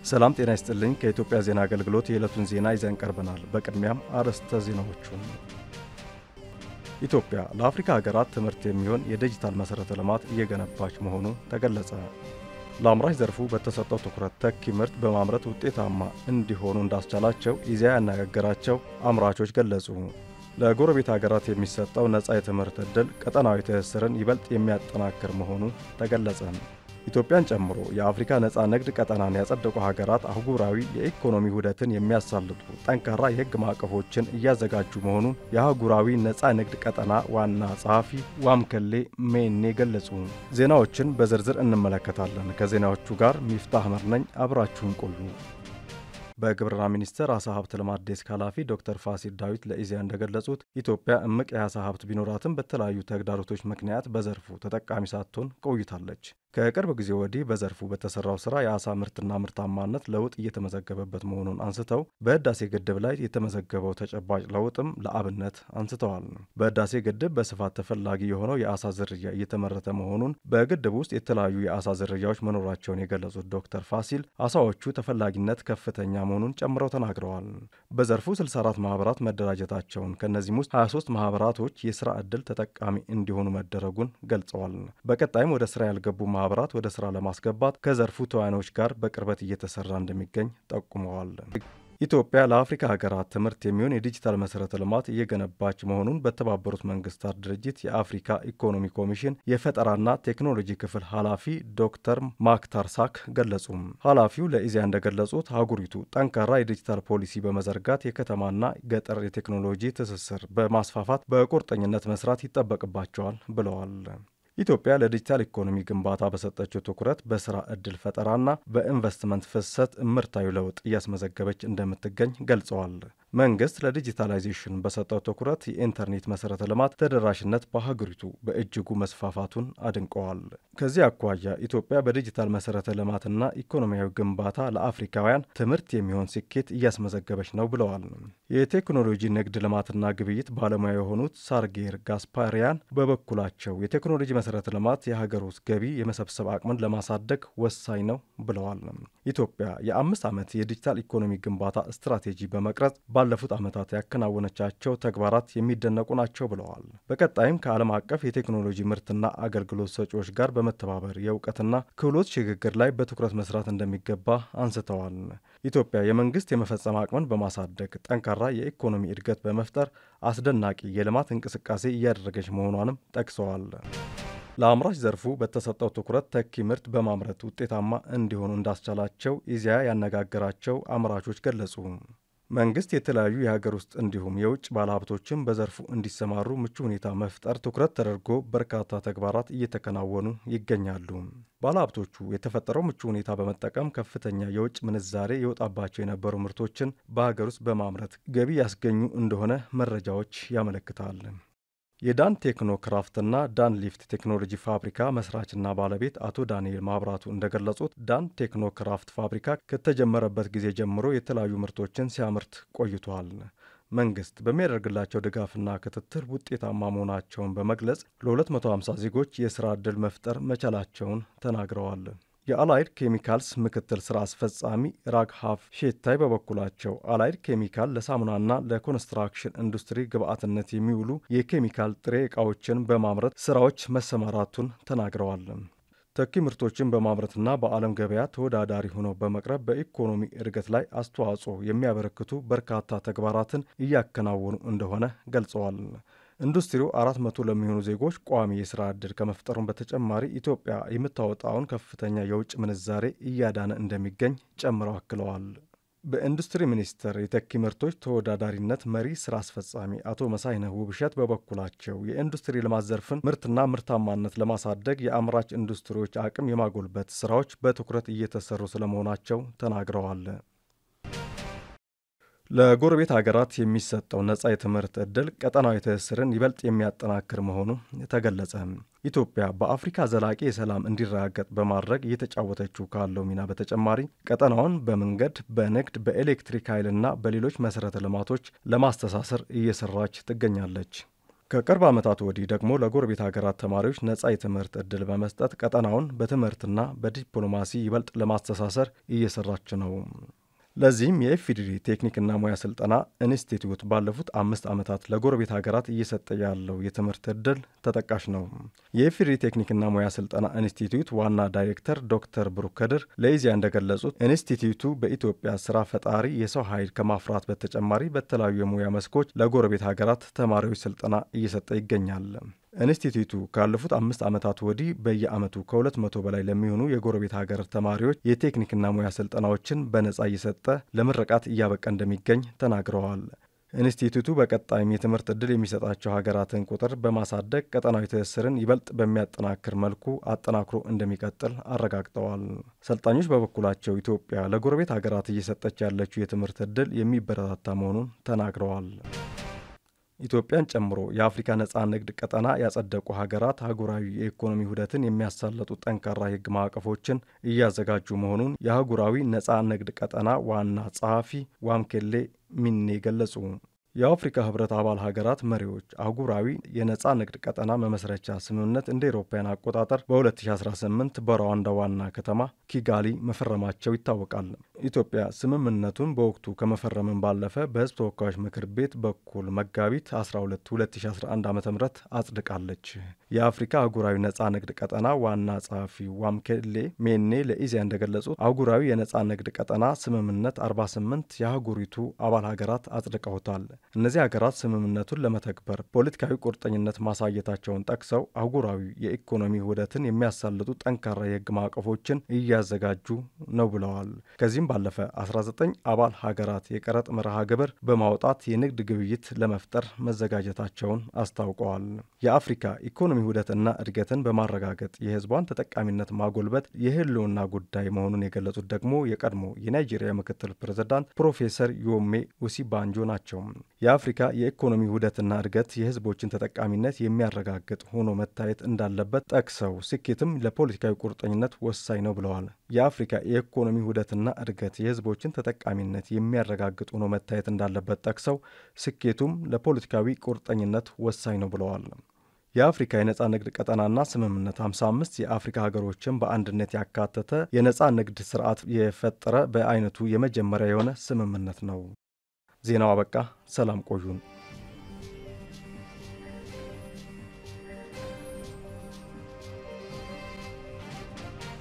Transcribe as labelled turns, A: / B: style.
A: ሰላም ጤና ይስጥልኝ ከኢትዮጵያ ዜና አገልግሎት የዕለቱን ዜና ይዘን ቀርበናል። በቅድሚያም አርዕስተ ዜናዎቹን። ኢትዮጵያ ለአፍሪካ ሀገራት ትምህርት የሚሆን የዲጂታል መሰረተ ልማት እየገነባች መሆኑ ተገለጸ። ለአምራች ዘርፉ በተሰጠው ትኩረት ተኪ ምርት በማምረት ውጤታማ እንዲሆኑ እንዳስቻላቸው ኢዜአ ያነጋገራቸው አምራቾች ገለጹ። ለጎረቤት ሀገራት የሚሰጠው ነፃ የትምህርት ዕድል ቀጠናዊ ትስስርን ይበልጥ የሚያጠናክር መሆኑ ተገለጸ። ኢትዮጵያን ጨምሮ የአፍሪካ ነፃ ንግድ ቀጠናን ያጸደቁ ሀገራት አህጉራዊ የኢኮኖሚ ውህደትን የሚያሳልጡ ጠንካራ የሕግ ማዕቀፎችን እያዘጋጁ መሆኑን የአህጉራዊ ነፃ ንግድ ቀጠና ዋና ጸሐፊ ዋምከሌ ሜኔ ገለጹ። ዜናዎችን በዝርዝር እንመለከታለን። ከዜናዎቹ ጋር ሚፍታህ አህመድ ነኝ። አብራችሁን ቆዩ። በግብርና ሚኒስቴር አሳ ሀብት ልማት ዴስክ ኃላፊ ዶክተር ፋሲል ዳዊት ለኢዜአ እንደገለጹት ኢትዮጵያ እምቅ የአሳ ሀብት ቢኖራትም በተለያዩ ተግዳሮቶች ምክንያት በዘርፉ ተጠቃሚ ሳትሆን ቆይታለች። ከቅርብ ጊዜ ወዲህ በዘርፉ በተሰራው ስራ የአሳ ምርትና ምርታማነት ለውጥ እየተመዘገበበት መሆኑን አንስተው በህዳሴ ግድብ ላይ የተመዘገበው ተጨባጭ ለውጥም ለአብነት አንስተዋል። በህዳሴ ግድብ በስፋት ተፈላጊ የሆነው የአሳ ዝርያ እየተመረተ መሆኑን፣ በግድብ ውስጥ የተለያዩ የአሳ ዝርያዎች መኖራቸውን የገለጹት ዶክተር ፋሲል አሳዎቹ ተፈላጊነት ከፍተኛ መሆኑን ጨምረው ተናግረዋል። በዘርፉ 64 ማህበራት መደራጀታቸውን፣ ከነዚህም ውስጥ 23 ማህበራቶች የስራ ዕድል ተጠቃሚ እንዲሆኑ መደረጉን ገልጸዋል። በቀጣይም ወደ ስራ ያልገቡ ማህበራት ወደ ስራ ለማስገባት ከዘርፉ ተዋናዮች ጋር በቅርበት እየተሰራ እንደሚገኝ ጠቁመዋል። ኢትዮጵያ ለአፍሪካ ሀገራት ትምህርት የሚሆን የዲጂታል መሰረተ ልማት እየገነባች መሆኑን በተባበሩት መንግስታት ድርጅት የአፍሪካ ኢኮኖሚ ኮሚሽን የፈጠራና ቴክኖሎጂ ክፍል ኃላፊ ዶክተር ማክታር ሳክ ገለጹ። ኃላፊው ለኢዜአ እንደገለጹት አህጉሪቱ ጠንካራ የዲጂታል ፖሊሲ በመዘርጋት የከተማና ገጠር የቴክኖሎጂ ትስስር በማስፋፋት በቁርጠኝነት መስራት ይጠበቅባቸዋል ብለዋል። ኢትዮጵያ ለዲጂታል ኢኮኖሚ ግንባታ በሰጠችው ትኩረት በስራ ዕድል ፈጠራና በኢንቨስትመንት ፍሰት እምርታዊ ለውጥ እያስመዘገበች እንደምትገኝ ገልጸዋል። መንግስት ለዲጂታላይዜሽን በሰጠው ትኩረት የኢንተርኔት መሰረተ ልማት ተደራሽነት በሀገሪቱ በእጅጉ መስፋፋቱን አድንቀዋል። ከዚህ አኳያ ኢትዮጵያ በዲጂታል መሰረተ ልማትና ኢኮኖሚያዊ ግንባታ ለአፍሪካውያን ትምህርት የሚሆን ስኬት እያስመዘገበች ነው ብለዋል። የቴክኖሎጂ ንግድ ልማትና ግብይት ባለሙያ የሆኑት ሳርጌር ጋስፓሪያን በበኩላቸው የቴክኖሎጂ መሰረተ ልማት የሀገር ውስጥ ገቢ የመሰብሰብ አቅምን ለማሳደግ ወሳኝ ነው ብለዋል። ኢትዮጵያ የ5 ዓመት የዲጂታል ኢኮኖሚ ግንባታ ስትራቴጂ በመቅረጽ ባለፉት ዓመታት ያከናወነቻቸው ተግባራት የሚደነቁ ናቸው ብለዋል። በቀጣይም ከዓለም አቀፍ የቴክኖሎጂ ምርትና አገልግሎት ሰጪዎች ጋር በመተባበር የእውቀትና ክህሎት ሽግግር ላይ በትኩረት መስራት እንደሚገባ አንስተዋል። ኢትዮጵያ የመንግስት የመፈጸም አቅምን በማሳደግ ጠንካራ የኢኮኖሚ እድገት በመፍጠር አስደናቂ የልማት እንቅስቃሴ እያደረገች መሆኗንም ጠቅሰዋል። ለአምራች ዘርፉ በተሰጠው ትኩረት ተኪ ምርት በማምረት ውጤታማ እንዲሆኑ እንዳስቻላቸው ኢዜአ ያነጋገራቸው አምራቾች ገለጹ። መንግስት የተለያዩ የሀገር ውስጥ እንዲሁም የውጭ ባለሀብቶችን በዘርፉ እንዲሰማሩ ምቹ ሁኔታ መፍጠር ትኩረት ተደርጎ በርካታ ተግባራት እየተከናወኑ ይገኛሉ። ባለሀብቶቹ የተፈጠረው ምቹ ሁኔታ በመጠቀም ከፍተኛ የውጭ ምንዛሬ የወጣባቸው የነበሩ ምርቶችን በሀገር ውስጥ በማምረት ገቢ ያስገኙ እንደሆነ መረጃዎች ያመለክታል። የዳን ቴክኖ ክራፍትና ዳን ሊፍት ቴክኖሎጂ ፋብሪካ መስራችና ባለቤት አቶ ዳንኤል ማብራቱ እንደገለጹት ዳን ቴክኖ ክራፍት ፋብሪካ ከተጀመረበት ጊዜ ጀምሮ የተለያዩ ምርቶችን ሲያመርት ቆይቷል። መንግስት በሚያደርግላቸው ድጋፍና ክትትል ውጤታማ መሆናቸውን በመግለጽ ለ250 ዜጎች የሥራ ዕድል መፍጠር መቻላቸውን ተናግረዋል። የአላይድ ኬሚካልስ ምክትል ስራ አስፈጻሚ ራግሃፍ ሼታይ በበኩላቸው አላይድ ኬሚካል ለሳሙናና ለኮንስትራክሽን ኢንዱስትሪ ግብዓትነት የሚውሉ የኬሚካል ጥሬ ዕቃዎችን በማምረት ስራዎች መሰማራቱን ተናግረዋል። ተኪ ምርቶችን በማምረትና በዓለም ገበያ ተወዳዳሪ ሆነው በመቅረብ በኢኮኖሚ እድገት ላይ አስተዋጽኦ የሚያበረክቱ በርካታ ተግባራትን እያከናወኑ እንደሆነ ገልጸዋል። ኢንዱስትሪው 400 ለሚሆኑ ዜጎች ቋሚ የሥራ ዕድል ከመፍጠሩም በተጨማሪ ኢትዮጵያ የምታወጣውን ከፍተኛ የውጭ ምንዛሬ እያዳነ እንደሚገኝ ጨምረው አክለዋል። በኢንዱስትሪ ሚኒስቴር የተኪ ምርቶች ተወዳዳሪነት መሪ ሥራ አስፈጻሚ አቶ መሳይነህ ውብሸት በበኩላቸው የኢንዱስትሪ ልማት ዘርፍን ምርትና ምርታማነት ለማሳደግ የአምራች ኢንዱስትሪዎች አቅም የማጎልበት ሥራዎች በትኩረት እየተሰሩ ስለመሆናቸው ተናግረዋል። ለጎረቤት ሀገራት የሚሰጠው ነፃ የትምህርት ዕድል ቀጠናዊ ትስስርን ይበልጥ የሚያጠናክር መሆኑ ተገለጸ። ኢትዮጵያ በአፍሪካ ዘላቂ የሰላም እንዲረጋገጥ በማድረግ እየተጫወተችው ካለው ሚና በተጨማሪ ቀጠናውን በመንገድ፣ በንግድ፣ በኤሌክትሪክ ኃይልና በሌሎች መሠረተ ልማቶች ለማስተሳሰር እየሰራች ትገኛለች። ከቅርብ ዓመታት ወዲህ ደግሞ ለጎረቤት ሀገራት ተማሪዎች ነጻ የትምህርት ዕድል በመስጠት ቀጠናውን በትምህርትና በዲፕሎማሲ ይበልጥ ለማስተሳሰር እየሰራች ነው። ለዚህም የኢፌዴሪ ቴክኒክና ሙያ ስልጠና ኢንስቲትዩት ባለፉት 5 ዓመታት ለጎረቤት ሀገራት እየሰጠ ያለው የትምህርት ዕድል ተጠቃሽ ነው። የኢፌዴሪ ቴክኒክና ሙያ ስልጠና ኢንስቲትዩት ዋና ዳይሬክተር ዶክተር ብሩክ ከድር ለኢዜአ እንደገለጹት ኢንስቲትዩቱ በኢትዮጵያ ስራ ፈጣሪ የሰው ኃይል ከማፍራት በተጨማሪ በተለያዩ የሙያ መስኮች ለጎረቤት ሀገራት ተማሪዎች ስልጠና እየሰጠ ይገኛል። ኢንስቲትዩቱ ካለፉት 5 ዓመታት ወዲህ በየዓመቱ ከ200 በላይ ለሚሆኑ የጎረቤት ሀገር ተማሪዎች የቴክኒክና ሙያ ስልጠናዎችን በነጻ እየሰጠ ለምረቃት እያበቃ እንደሚገኝ ተናግረዋል። ኢንስቲትዩቱ በቀጣይም የትምህርት ዕድል የሚሰጣቸው ሀገራትን ቁጥር በማሳደግ ቀጠናዊ ትስስርን ይበልጥ በሚያጠናክር መልኩ አጠናክሮ እንደሚቀጥል አረጋግጠዋል። ሰልጣኞች በበኩላቸው ኢትዮጵያ ለጎረቤት ሀገራት እየሰጠች ያለችው የትምህርት ዕድል የሚበረታታ መሆኑን ተናግረዋል። ኢትዮጵያን ጨምሮ የአፍሪካ ነጻ ንግድ ቀጠና ያጸደቁ ሀገራት አህጉራዊ የኢኮኖሚ ውህደትን የሚያሳለጡ ጠንካራ የሕግ ማዕቀፎችን እያዘጋጁ መሆኑን የአህጉራዊ ነጻ ንግድ ቀጠና ዋና ጸሐፊ ዋምኬሌ ሚኔ ገለጹ። የአፍሪካ ህብረት አባል ሀገራት መሪዎች አህጉራዊ የነጻ ንግድ ቀጠና መመስረቻ ስምምነት እንደ አውሮፓውያን አቆጣጠር በ2018 በሩዋንዳ ዋና ከተማ ኪጋሊ መፈረማቸው ይታወቃል። ኢትዮጵያ ስምምነቱን በወቅቱ ከመፈረምን ባለፈ በህዝብ ተወካዮች ምክር ቤት በኩል መጋቢት 12 2011 ዓ.ም አጽድቃለች። የአፍሪካ አህጉራዊ ነጻ ንግድ ቀጠና ዋና ጸሐፊ ዋምኬሌ ሜኔ ለኢዜአ እንደገለጹት አህጉራዊ የነጻ ንግድ ቀጠና ስምምነት 48 የአህጉሪቱ አባል ሀገራት አጽድቀውታል። እነዚህ ሀገራት ስምምነቱን ለመተግበር ፖለቲካዊ ቁርጠኝነት ማሳየታቸውን ጠቅሰው አህጉራዊ የኢኮኖሚ ውህደትን የሚያሳልጡ ጠንካራ የህግ ማዕቀፎችን እያዘጋጁ ነው ብለዋል። ከዚህም ባለፈ 19 አባል ሀገራት የቀረጥ መርሃ ግብር በማውጣት የንግድ ግብይት ለመፍጠር መዘጋጀታቸውን አስታውቀዋል። የአፍሪካ ኢኮኖሚ ውህደትና እድገትን በማረጋገጥ የህዝቧን ተጠቃሚነት ማጎልበት የህልውና ጉዳይ መሆኑን የገለጹት ደግሞ የቀድሞ የናይጄሪያ ምክትል ፕሬዝዳንት ፕሮፌሰር ዮሜ ኦሲባንጆ ናቸው። የአፍሪካ የኢኮኖሚ ውህደትና እድገት የህዝቦችን ተጠቃሚነት የሚያረጋግጥ ሆኖ መታየት እንዳለበት ጠቅሰው ስኬትም ለፖለቲካዊ ቁርጠኝነት ወሳኝ ነው ብለዋል። የአፍሪካ የኢኮኖሚ ውህደትና እድገት የህዝቦችን ተጠቃሚነት የሚያረጋግጥ ሆኖ መታየት እንዳለበት ጠቅሰው ስኬቱም ለፖለቲካዊ ቁርጠኝነት ወሳኝ ነው ብለዋል። የአፍሪካ የነጻ ንግድ ቀጠናና ስምምነት 55 የአፍሪካ ሀገሮችን በአንድነት ያካተተ የነጻ ንግድ ስርዓት የፈጠረ በአይነቱ የመጀመሪያ የሆነ ስምምነት ነው። ዜናው አበቃ። ሰላም ቆዩን።